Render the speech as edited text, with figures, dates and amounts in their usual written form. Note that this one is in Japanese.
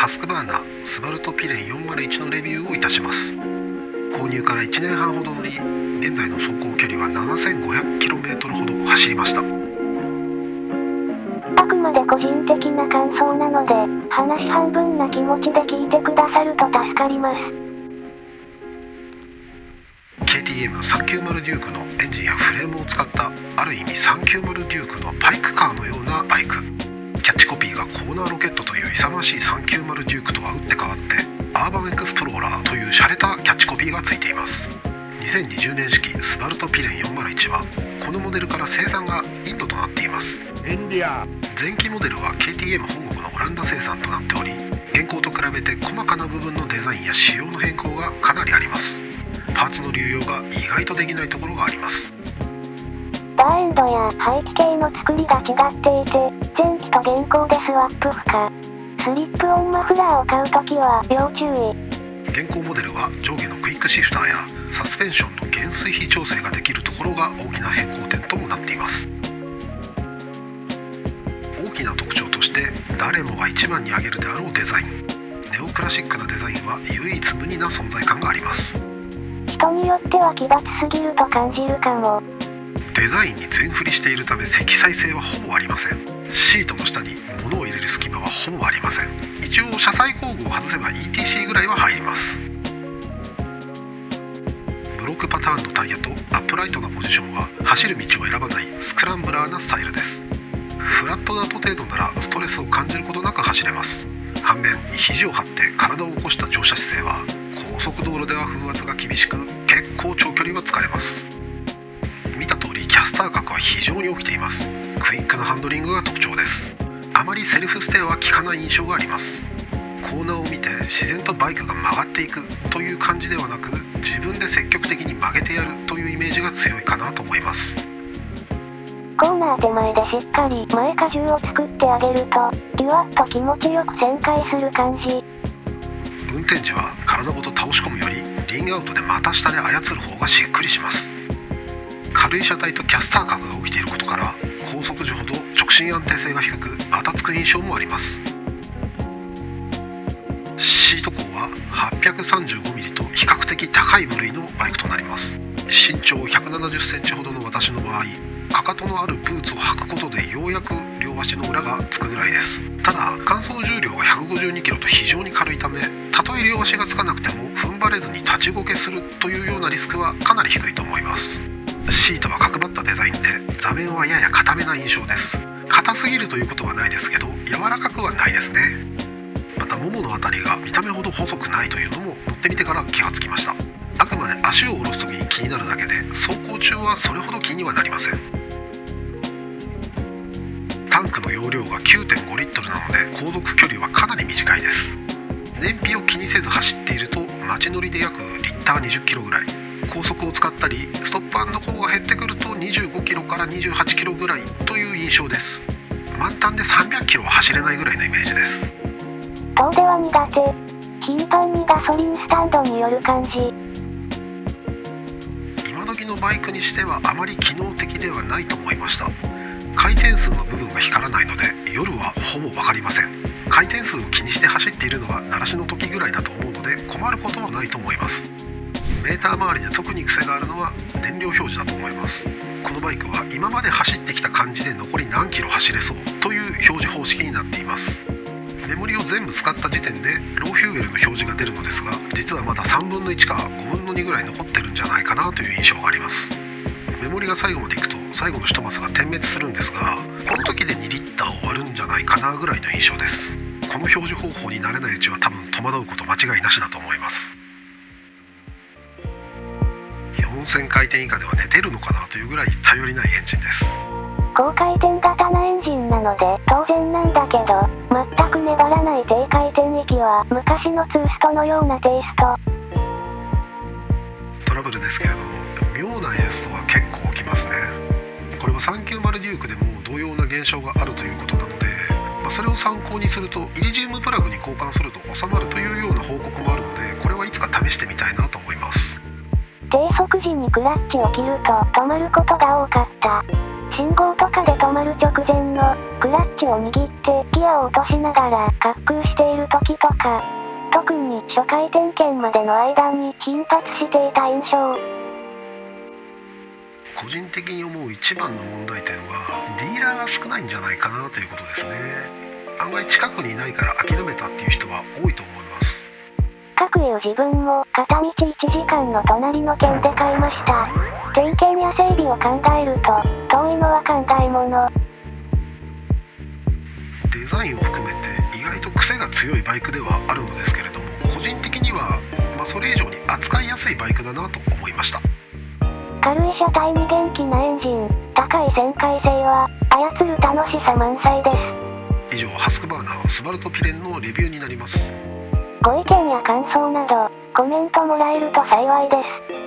ハスクバーナスバルトピレン401のレビューをいたします。購入から1年半ほど乗り、現在の走行距離は 7500km ほど走りました。あくまで個人的な感想なので、話半分な気持ちで聞いてくださると助かります。KTM390 デュークのエンジンやフレームを使ったある意味390デュークのバイクカーのようなバイク。キャッチコピーがコーナーロケットという勇ましい390デュークとは打って変わってアーバンエクスプローラーという洒落たキャッチコピーがついています。2020年式スバルトピレン401はこのモデルから生産がインドとなっています。前期モデルは KTM 本国のオランダ生産となっており、現行と比べて細かな部分のデザインや仕様の変更がかなりあります。パーツの流用が意外とできないところがあります。バーエンドや排気系の作りが違っていて、前期と現行でスワップ不可。スリップオンマフラーを買うときは要注意。現行モデルは上下のクイックシフターやサスペンションの減衰比調整ができるところが大きな変更点ともなっています。大きな特徴として誰もが一番に挙げるであろうデザイン。ネオクラシックなデザインは唯一無二な存在感があります。人によっては奇抜すぎると感じるかも。デザインに全振りしているため積載性はほぼありません。シートの下に物を入れる隙間はほぼありません。一応車載工具を外せば ETC ぐらいは入ります。ブロックパターンのタイヤとアップライトなポジションは走る道を選ばないスクランブラーなスタイルです。フラットなと程度ならストレスを感じることなく走れます。反面肘を張って体を起こした乗車姿勢は高速道路では風圧が厳しく結構長距離は疲れます。見た通りキャスター角は非常に起きています。クイックなハンドリングが特徴です。あまりセルフステアは効かない印象があります。コーナーを見て自然とバイクが曲がっていくという感じではなく、自分で積極的に曲げてやるというイメージが強いかなと思います。コーナー手前でしっかり前荷重を作ってあげると、リュワッと気持ちよく旋回する感じ。運転時は体ごと倒し込むよりリングアウトで股下で操る方がしっくりします。軽い車体とキャスター角が起きていることから高速時ほど直進安定性が低くバタつく印象もあります。シート高は 835mm と比較的高い部類のバイクとなります。身長170センチほどの私の場合、かかとのあるブーツを履くことでようやく両足の裏がつくぐらいです。ただ乾燥重量が 152kg と非常に軽いため、たとえ両足がつかなくても踏ん張れずに立ちこけするというようなリスクはかなり低いと思います。シートは角張ったデザインで座面はやや硬めな印象です。硬すぎるということはないですけど、柔らかくはないですね。またもものあたりが見た目ほど細くないというのも乗ってみてから気がつきました。あくまで足を下ろす時に気になるだけで、走行中はそれほど気にはなりません。タンクの容量が 9.5 リットルなので航続距離はかなり短いです。燃費を気にせず走っていると街乗りで約リッター20キロぐらい、高速を使ったりストップ&ゴーが減ってくると25キロから28キロぐらいという印象です。満タンで300キロは走れないぐらいのイメージです。遠出は苦手。頻繁にガソリンスタンドに寄る感じ。今時のバイクにしてはあまり機能的ではないと思いました。回転数の部分が光らないので夜はほぼ分かりません。回転数を気にして走っているのは鳴らしの時ぐらいだと思うので困ることはないと思います。メーター周りで特に癖があるのは燃料表示だと思います。このバイクは今まで走ってきた感じで残り何キロ走れそうという表示方式になっています。メモリを全部使った時点でローフューエルの表示が出るのですが、実はまだ3分の1か5分の2ぐらい残ってるんじゃないかなという印象があります。メモリが最後までいくと最後の1マスが点滅するんですが、この時で2リッター終わるんじゃないかなぐらいの印象です。この表示方法に慣れないうちは多分戸惑うこと間違いなしだと思います。4000回転以下では寝てるのかなというぐらい頼りないエンジンです。高回転型なエンジンなので当然なんだけど、全く粘らない低回転域は昔のツーストのようなテイスト。トラブルですけれども、妙な演出は結構起きますね。これは390デュークでも同様な現象があるということなので、それを参考にするとイリジウムプラグに交換すると収まるというような報告もあるので、これはいつか試してみたいなと思います。低速時にクラッチを切ると止まることが多かった。信号とかで止まる直前のクラッチを握ってギアを落としながら滑空している時とか。初回点検までの間に頻発していた印象。個人的に思う一番の問題点はディーラーが少ないんじゃないかなということですね。案外近くにいないから諦めたっていう人は多いと思います。かくいう自分も片道1時間の隣の県で買いました。点検や整備を考えると遠いのは考えもの。デザインを含めて意外と癖が強いバイクではあるのですけれども、個人的には、それ以上に扱いやすいバイクだなと思いました。軽い車体に元気なエンジン、高い旋回性は操る楽しさ満載です。以上、ハスクバーナースバルトピレンのレビューになります。ご意見や感想などコメントもらえると幸いです。